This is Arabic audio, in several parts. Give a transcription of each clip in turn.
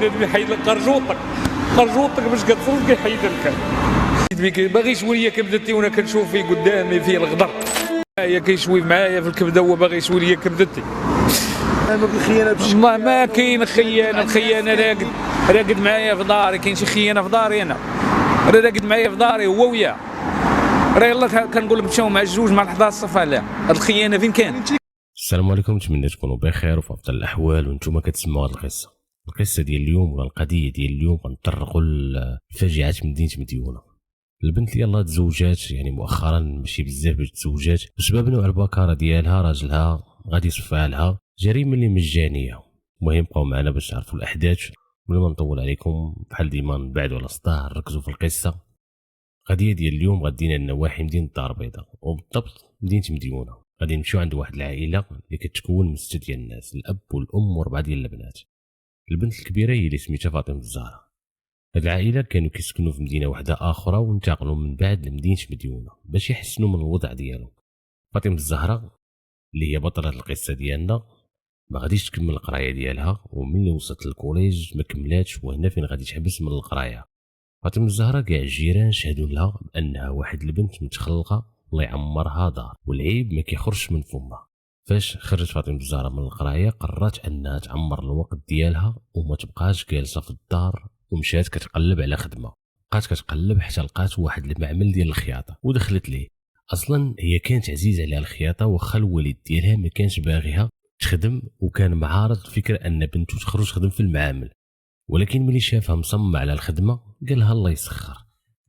بنادم يحيد لك قرجوطك باش كتصل كيحيد لك. باغي شويه كبدتي وانا كنشوف فيه قدامي فيه الغدر، يا كيشوي معايا في الكبده هو باغي يشوي لي كبدتي. ما كاين خيانه، الخيانه راقد معايا في داري. كاين شي خيانه في داري انا، راقد معايا في داري هو وياه. راه يلاه كنقول لك مشاو مع الجوج مع الحظ الصفا. لا هاد الخيانه فين كانت؟ السلام عليكم، نتمنى تكونوا بخير وفي افضل الاحوال وانتم كتسمعوا هذه القصه ديال اليوم ولا القضيه ديال اليوم. غنطرقوا لفاجعات مدينه مديونه. البنت اللي يلاه تزوجات يعني مؤخرا، ماشي بزاف باش تزوجات، بسبب نوع البكاره ديالها راجلها غادي يصفها لها، جريمه اللي مجانيه. المهم بقاو معنا باش تعرفوا الاحداث. بلا ما نطول عليكم بحال ديما نبعدوا على الصداع، نركزوا في القصه. القضيه ديال اليوم غادينا لنواحي مدينه الدار البيضاء، وبالضبط مدينه مديونه. غادي نمشيو عند واحد العائله اللي كتكون من 6 ديال الناس، الاب والام و4 ديال البنات. البنت الكبيره هي اللي سميتها فاطمه الزهراء. هاد العائله كانوا كيسكنوا في مدينه واحده اخرى وانتقلوا من بعد لمدينه مديونه باش يحسنوا من الوضع ديالهم. فاطمه الزهراء اللي هي بطله القصه ديالنا ما غاديش تكمل القرايه ديالها، وملي وصلت للكوليج ما كملاتش، وهنا فين غادي تحبس من القرايه. فاطمه الزهراء كاع الجيران شهدوا لها بانها واحد البنت متخلقه الله يعمرها دار، والعيب ما كيخرجش من فمها. فاش خرجت فاطمه الزهراء من القرايه قررت انها تعمر الوقت ديالها وما تبقاش جالسه في الدار، ومشات كتقلب على خدمه. بقات كتقلب حتى لقات واحد المعمل ديال الخياطه ودخلت ليه. اصلا هي كانت عزيزه على الخياطه، واخا الوالد ديالها ما كانش باغيها تخدم، وكان معارض الفكره ان بنته تخرج تخدم في المعامل. ولكن ملي شافها مصممه على الخدمه قالها الله يسخر،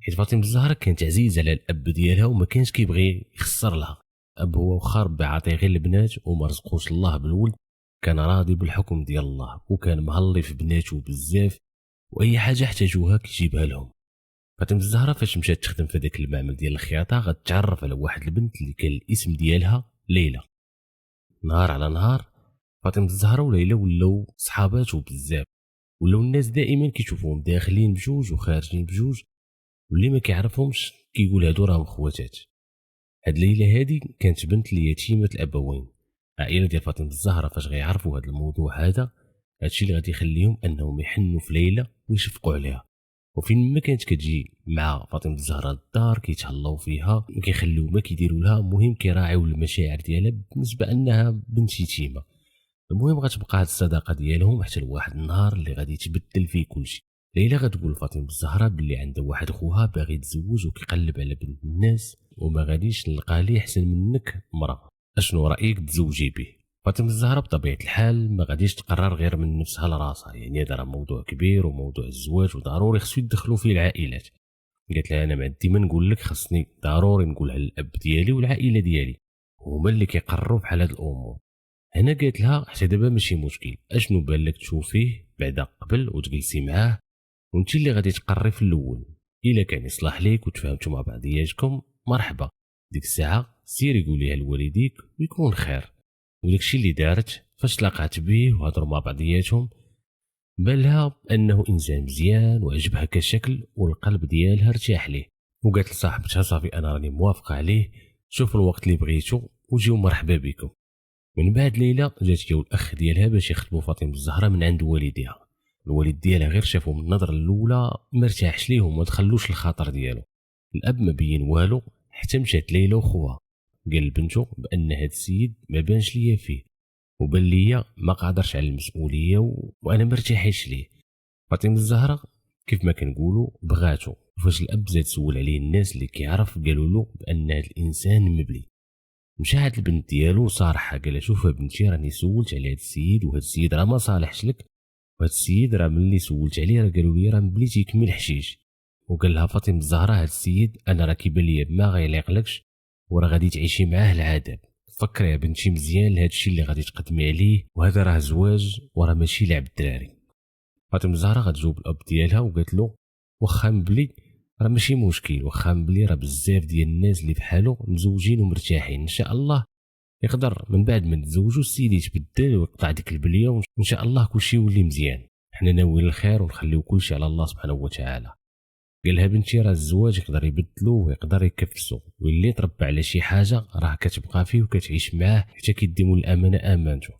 حيت فاطمه الزهراء كانت عزيزه على الاب ديالها وما كانش كيبغي يخسر لها. اب هو واخا ربي عاطيه غير البنات وما رزقوش الله بالولد، كان راضي بالحكم ديال الله، وكان مهلي في بناته بزاف، واي حاجه احتاجوها كيجيبها لهم. فاطمه الزهراء فاش مشات تخدم في داك المعمل ديال الخياطه غتعرف على واحد البنت اللي كان الاسم ديالها ليلى. نهار على نهار فاطمه الزهراء وليلى ولاو صحابات وبزاف، ولاو الناس دائما كيشوفوهم داخلين بجوج وخارجين بجوج، واللي ما كيعرفهمش كيقول هادو راهم خواتات. هاد ليلى هادي كانت بنت ليتيمه الابوين. العائله ديال فاطمه الزهراء فاش غيعرفوا هاد الموضوع هادشي اللي غادي يخليهم انهم يحنوا في ليلى ويشفقوا عليها. وفين ما كانت كتجي مع فاطمه الزهراء الدار كيتهلاو فيها، ما كيخليو ما كيديروا لها، المهم كيراعيو المشاعر ديالها بالنسبه انها بنت يتيمه. المهم غتبقى هاد الصداقه ديالهم حتى لواحد النهار اللي غادي تبدل فيه كلشي. ليلى غتقول فاطمه الزهراء باللي عندها واحد خوها باغي يتزوج وكيقلب على بنت الناس، وما غاديش نلقى ليه احسن منك مرا، اشنو رايك تزوجي به؟ فاطمه الزهراء بطبيعه الحال ما غاديش تقرر غير من نفسها لراسها، يعني هذا راه موضوع كبير وموضوع الزواج وضروري خصو يدخلوا فيه العائلات. قالت لها انا ما عندي ما نقول لك، خصني ضروري نقولها للاب ديالي والعائله ديالي، هما اللي كيقرروا بحال هاد الامور. هنا قالت لها حتى دابا ماشي مشكل، اشنو بان لك تشوفيه بعدا قبل وتجلسي معاه، وانت اللي غادي تقرري في الاول. الا كان يصلح ليك وتفاهمتوا مع بعضياتكم مرحبا، ديك الساعه سيري قوليها لوالديك ويكون خير. وداكشي اللي دارت فاش لاقات به وهضروا مع بعضياتهم بالها انه انسان مزيان وعجبها كشكل، والقلب ديالها ارتاح ليه، وقالت لصاحبتها صافي انا راني موافقه عليه، شوفوا الوقت اللي بغيتو وجيو مرحبا بكم. من بعد ليلى جات جاو الاخ ديالها باش يخطبوا فاطمه الزهراء من عند والديها. الوالد ديالها غير شافو من النظره الاولى ما ارتاحش ليهم وما دخلوش الخاطر ديالو. الاب ما بين والو حتى مشات ليلى وخوها، قال لبنته بان هاد السيد ما بانش ليا فيه وبان ليا ما قادرش على المسؤوليه وانا مرتاحش ليه. فاطمه الزهراء كيف ما كنقولوا بغاتو، وفاش الاب زاد سول عليه الناس اللي كيعرف قالوا له بان هاد الانسان مبلي. مشى عند البنت ديالو صارحها قال لها شوف بنتي راني سولت على هاد السيد وهاد السيد راه ما صالحش لك، وهاد السيد راه ملي سولت عليه راه قالوا لي راه مبلي تيكمل حشيش. وقال لها فاطمه الزهراء هاد السيد انا راه كيبان ليا ما غيليقلكش وراه غادي تعيشي معاه العذاب. فكري يا بنتي مزيان لهاد الشيء اللي غادي تقدمي عليه، وهذا راه زواج وراه ماشي لعب الدراري. فاطمه الزهراء غتجاوب الاب ديالها وقالت له واخا مبلي راه ماشي مشكل، واخا مبلي راه بزاف ديال الناس اللي بحالو مزوجين ومرتاحين، ان شاء الله يقدر من بعد ما تزوجوا السيد يتبدل ويقطع ديك البليه، وان شاء الله كلشي يولي مزيان. حنا ناويين الخير ونخليو كلشي على الله سبحانه وتعالى. قال لها بنتي راه الزواج يقدر يبدلو ويقدر يكفسو، واللي تربى على شي حاجه راه كتبقى فيه وكتعيش معاه حتى كيديموا الامانه امانته.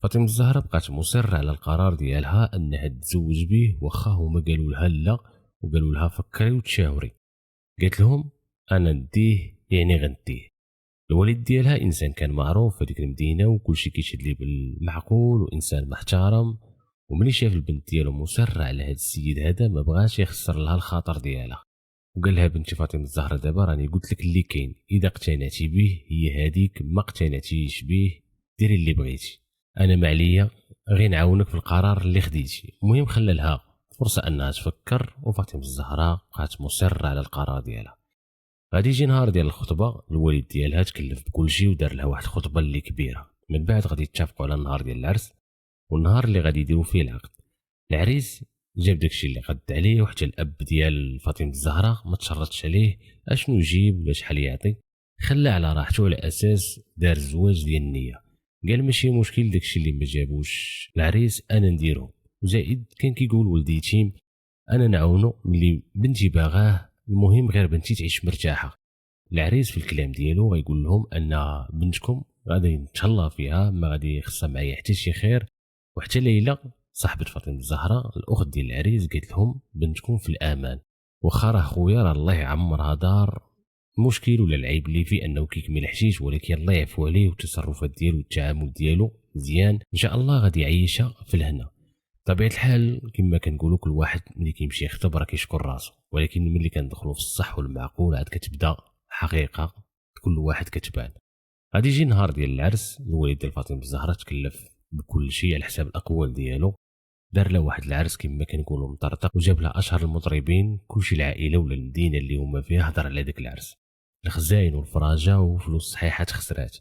فاطمة الزهراء بقات مصرة على القرار ديالها انها تزوج به، واخا هما قالوا لها لا وقالوا لها فكري وتشاوري. قالت لهم انا نديه يعني غنديه. الوالد ديالها انسان كان معروف في هذيك المدينه وكلشي كيشهد ليه بالمعقول وانسان محترم، وملي شاف البنت ديالو مصرة على هذا السيد هذا ما بغاش يخسر لها الخاطر ديالها، وقال لها بنتي فاطمة الزهراء دابا راني قلت لك اللي كاين، اذا اقتنعتي به هي هذيك، ما اقتنعتيش به ديري اللي بغيتي، انا ما عليا غير نعاونك في القرار اللي خديتي. المهم خلى لها فرصه انها تفكر، وفاطمة الزهراء بقات مصرة على القرار ديالها. غادي يجي نهار ديال الخطبه، الوالد ديالها تكلف بكلشي ودار لها واحد الخطبه اللي كبيره. من بعد غادي يتفقوا على النهار ديال العرس والنهار اللي غادي يديروا فيه العقد. العريس جاب داكشي اللي قد عليه، وحتى الاب ديال فاطمة الزهراء ما تشرطش عليه اشنو يجيب ولا شحال يعطي، خلى على راحته على اساس دار الزواج ديال النيه. قال ماشي مشكل داكشي اللي ما جابوش العريس انا نديرو، وزائد كان كيقول ولدي يتيم انا نعاونو ملي بنتي باغاه، المهم غير بنتي تعيش مرتاحه. العريس في الكلام ديالو غيقول لهم ان بنتكم غادي نتهلا فيها، ما غادي يخصها معايا حتى شي خير. وحتى ليلى صاحبه فاطمة الزهراء الاخت ديال العريس قالت لهم بنتكم في الامان، واخا راه خويا راه الله يعمرها دار، المشكل ولا العيب اللي فيه انه كيكمل حشيش، ولكن الله يعفو عليه والتصرفات ديالو والتعامل ديالو مزيان، ان شاء الله غادي يعيشها في الهنا. طبيعه الحال كما كنقولوا كل واحد ملي كيمشي يخطب راه كيشكر راسو، ولكن ملي كندخلوا في الصح والمعقول عاد كتبدا حقيقه كل واحد كتبان. غادي يجي نهار ديال العرس، الوالد ديال فاطمة الزهراء تكلف بكل شيء على حساب الاقوال ديالو، دار له واحد العرس كما كنقولوا مطرطق، وجاب لها اشهر المطربين، كلشي العائله ولا المدينه اللي هما فيها هضر على داك العرس، الخزاين والفراجه وفلوس صحيحه خسرات.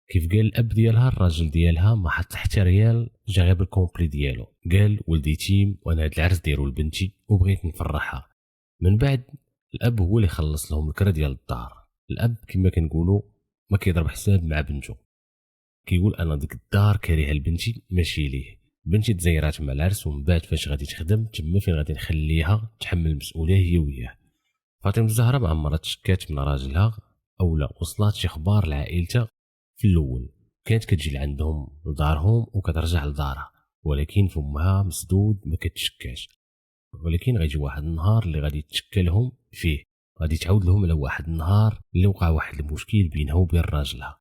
كيف قال الاب ديالها الراجل ديالها ما حط حتى ريال، جا غير بالكومبلي ديالو، قال ولدي يتيم وانا هاد العرس ديرو لبنتي وبغيت نفرحها. من بعد الاب هو اللي خلص لهم الكرا ديال الدار. الاب كما كنقولوا ما كيضرب حساب مع بنته، كيقول انا ديك الدار كاريها لبنتي ماشي ليه. بنتي تزيرات مع العرس، ومن بعد فاش غادي تخدم تما فين غادي نخليها تحمل المسؤوليه هي وياه. فاطمة الزهراء ما عمرها تشكات من راجلها او لا وصلات شي اخبار لعائلتها. في الاول كانت كتجي لعندهم لدارهم وكترجع لدارها، ولكن فمها مسدود ما كتشكاش. ولكن غيجي واحد النهار اللي غادي تشكى لهم فيه، غادي تعاود لهم على واحد النهار اللي وقع واحد المشكل بينها وبين راجلها،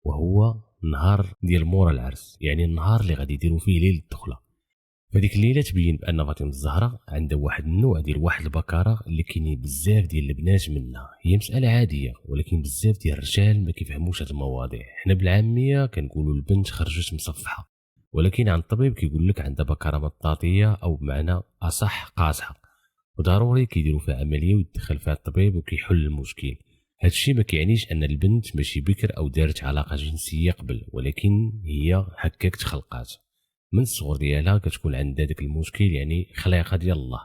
وهو النهار ديال مورا العرس، يعني النهار اللي غادي يديروا فيه ليله الدخله. فديك الليله تبين بان فاطمة الزهراء عندها واحد النوع ديال واحد البكاره اللي كاينين بزاف ديال البنات منها. هي مساله عاديه، ولكن بزاف ديال الرجال ما كيفهموش هاد المواضيع. حنا بالعاميه كنقولوا البنت خرجت مصفحه، ولكن عن الطبيب كيقول لك عندها بكاره مطاطيه، او بمعنى اصح قاصحه، وضروري كيديروا فيها عمليه ويدخل فيها الطبيب وكيحل المشكل. هادشي ما كيعنيش ان البنت ماشي بكر او دارت علاقه جنسيه قبل، ولكن هي هكاك تخلقات من الصغر ديالها كتكون عندها داك المشكل، يعني خليقه ديال الله.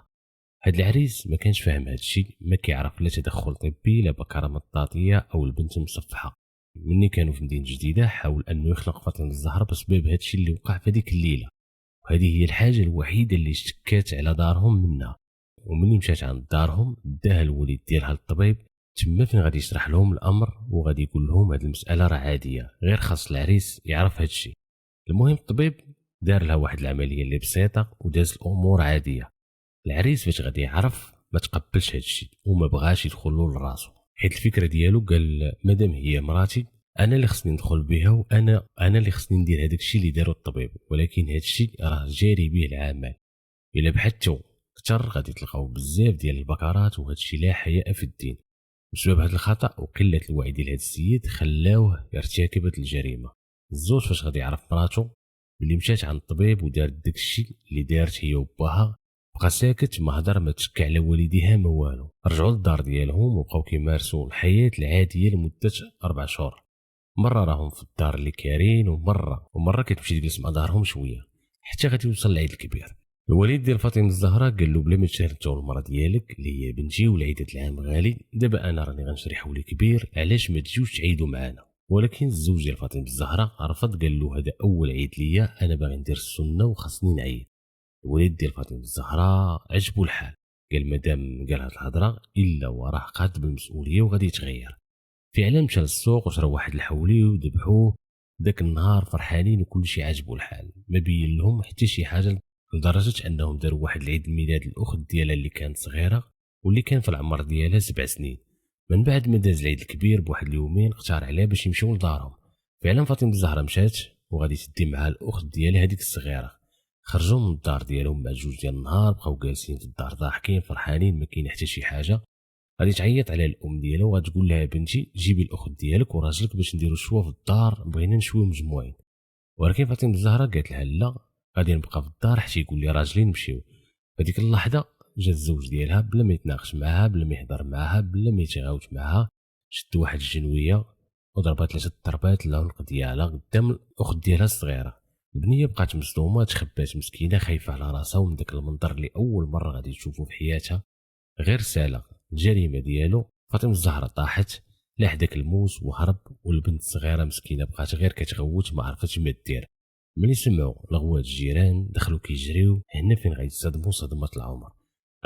هاد العريس ما كانش فاهم هادشي، ما كيعرف لا تدخل طبي لا بكره مطاطيه او البنت مصفحه. مني كانوا في مدينه جديده حاول انه يخلق فاطمة الزهراء بسبب هادشي اللي وقع في هذيك الليله، وهذه هي الحاجه الوحيده اللي اشتكات على دارهم منها. ومني مشات عند دارهم داها الوليد ديالها للطبيب، تما فين غادي يشرح لهم الامر وغادي يقول لهم هاد المساله راه عاديه، غير خاص العريس يعرف هادشي. المهم الطبيب دار لها واحد العمليه اللي بسيطه وداز الامور عاديه. العريس فاش غادي يعرف ما تقبلش هادشي وما بغاش يدخل له لراسو، حيت الفكره ديالو قال مادام هي مراتي انا اللي خصني ندخل بها، وانا اللي خصني ندير هذاك الشيء اللي دارو الطبيب، ولكن هادشي راه جاري به العمل. الا بحثتو كثر غادي تلقاو بزاف ديال البكرات، وهادشي لا حياء في الدين. بسبب هذا الخطا وقله الوعي ديال هذا السيد خلاوه يرتكب الجريمه. الزوج فاش غادي يعرف مراتو اللي مشات عند الطبيب ودارت داكشي اللي دارت هي وباها، بقى ساكت ما هضر ما تشكى على والديها ما والو. رجعوا للدار ديالهم وبقاو كيمارسوا الحياه العاديه لمده 4 شهور. مره راهم في الدار اللي كارين، ومره كتمشي تجلس مع دارهم شويه حتى غادي يوصل العيد الكبير. الوالد ديال فاطمة الزهراء قال له بلا ما تشرتو المراه ديالك اللي هي بنتي والعيدات العام غالي، دابا انا راني غنشري حولي كبير، علاش ما تجيوش تعيدوا معانا؟ ولكن الزوج ديال فاطمة الزهراء رفض، قال له هذا اول عيد ليا، انا باغي ندير السنه وخاصني نعيد. الوالد ديال فاطمة الزهراء عجبو الحال، قال مادام قال هاد الهضره الا وراه قاد بالمسؤوليه وغادي يتغير. فعلا مشى للسوق وشرا واحد الحولي وذبحوه داك النهار فرحانين وكل شيء عاجبو الحال، ما بين لهم حتى شي حاجه، لدرجه انهم داروا واحد العيد ميلاد الاخت ديالها اللي كانت صغيره واللي كان في العمر ديالها 7 سنين. من بعد ما داز العيد الكبير بواحد اليومين اختار عليها باش يمشيو لدارهم. فعلا فاطمه الزهراء مشات وغادي تدي معها الاخت ديالها هذيك الصغيره. خرجوا من الدار ديالهم مع جوج ديال النهار، بقاو جالسين في الدار ضاحكين فرحانين، ما كاين حتى شي حاجه. غادي تعيط على الام ديالها وغتقول لها بنتي جيبي الاخت ديالك وراجلك باش نديروا شويه في الدار، بغينا نشويو مجموعين. ولكن فاطمه الزهراء قالت لها لا، غادي نبقى في الدار حتى يقول لي راجلي نمشيو. فديك اللحظه جا الزوج ديالها بلا ما يتناقش معاها، بلا ما يهضر معاها، بلا ما يتغاوت معاها، شد واحد الجنويه وضربات 3 ضربات للعنق ديالها قدام الاخت ديالها الصغيره. البنيه بقات مصدومه، تخبات مسكينه خايفه على راسها ومن داك المنظر اللي اول مره غادي تشوفه في حياتها. غير سالا الجريمه ديالو، فاطمه الزهراء طاحت لاح داك الموس وهرب، والبنت الصغيره مسكينه بقات غير كتغوت ما عرفتش ما دير. ملي سمعوا لغوات الجيران دخلوا كيجريو، هنا فين غيتصدموا صدمه العمر.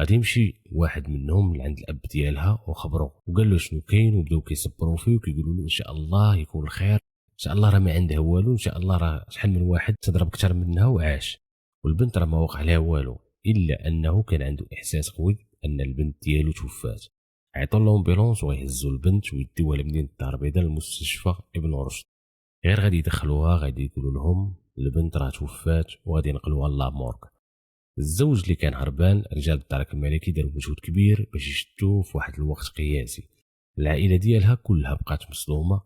غادي يمشي واحد منهم لعند الاب ديالها وخبروه وقال له شنو كاين، وبداو كيصبروا فيه وكيقولوا له ان شاء الله يكون الخير، ان شاء الله راه ما عنده والو، ان شاء الله راه شحال من واحد تضرب اكثر منها وعاش، والبنت راه ما وقع لها والو، الا انه كان عنده احساس قوي ان البنت ديالو توفات. عيطوا لهم بيلونس ويهزوا البنت ويديوها لمدينه الدار البيضاء للمستشفى ابن رشد. غير غادي يدخلوها غادي يقولوا لهم البنت راه توفات وغادي ينقلوها لامورك. الزوج اللي كان هربان، رجال الدرك الملكي داروا مجهود كبير باش يشدوه في واحد الوقت قياسي. العائله ديالها كلها بقات مصدومه،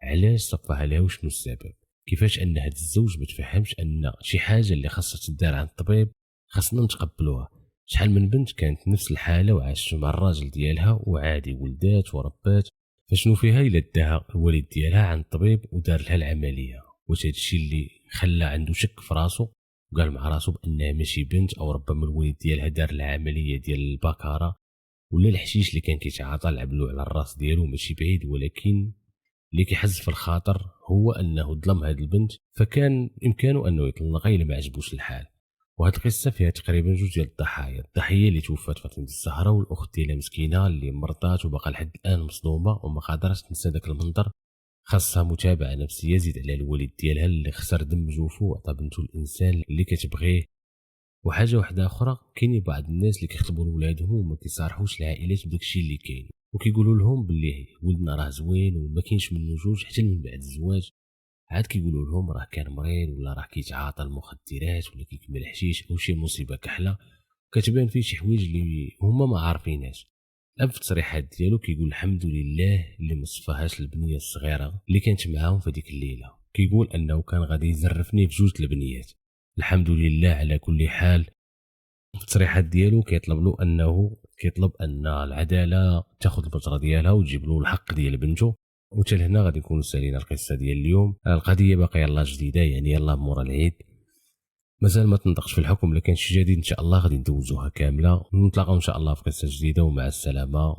علاش صفاها لها وشنو السبب، كيفاش ان هذا الزوج ما تفهمش ان شي حاجه اللي خاصها تدار عند الطبيب خاصنا نتقبلوها. شحال من بنت كانت نفس الحاله وعاشت مع الراجل ديالها وعادي ولدات وربات، فشنو فيها الا داها الوالد ديالها عند الطبيب ودار لها العمليه. واش هادشي اللي خلى عنده شك في راسو وقال مع راسو بانها ماشي بنت، او ربما الوالد ديالها دار لها عمليه ديال البكاره، ولا الحشيش اللي كان كيتعاطى لعبلو على الراس ديالو ماشي بعيد. ولكن اللي كيحز في الخاطر هو انه ظلم هاد البنت، فكان امكانه انه يطلقها الا ما عجبوش الحال. وهاد القصه فيها تقريبا جوج ديال الضحايا، الضحيه اللي توفات فاطمه الزهراء والاخت ديالها مسكينه اللي مرضات وبقى لحد الان مصدومه وما قادرش تنسى داك المنظر. خاصها متابعه نفسيه، زيد على الوالد ديالها اللي خسر دم جوفو وعطى بنته الانسان اللي كتبغيه. وحاجه واحده اخرى، كاين بعض الناس اللي كيخطبوا لولادهم وما كيصارحوش العائلات بداكشي اللي كاين، وكيقولوا لهم باللي ولدنا راه زوين وما كاينش منه جوج حتى من بعد الزواج. عاد كيقولوا لهم راه كان مريض ولا راه كيتعاطى المخدرات ولا كيكمل الحشيش او شي مصيبه كحله، كتبان فيه شي حوايج اللي هما ما عارفينهاش. الاب في التصريحات ديالو كيقول الحمد لله اللي ما صفاهاش البنيه الصغيره اللي كانت معاهم في ديك الليله. كيقول انه كان غادي يزرفني في جوج البنيات. الحمد لله على كل حال. في التصريحات ديالو كيطلب ان العداله تاخذ البصره ديالها وتجيب له الحق ديال بنته. وحتى لهنا غادي نكونوا سالينا القصه ديال اليوم. القضيه باقيه يلاه جديده، يعني يلاه مورا العيد مازال ما تنطقش في الحكم، لكن شي جديد ان شاء الله غادي ندوزوها كامله. نتلاقاو ان شاء الله في قصه جديده، ومع السلامه.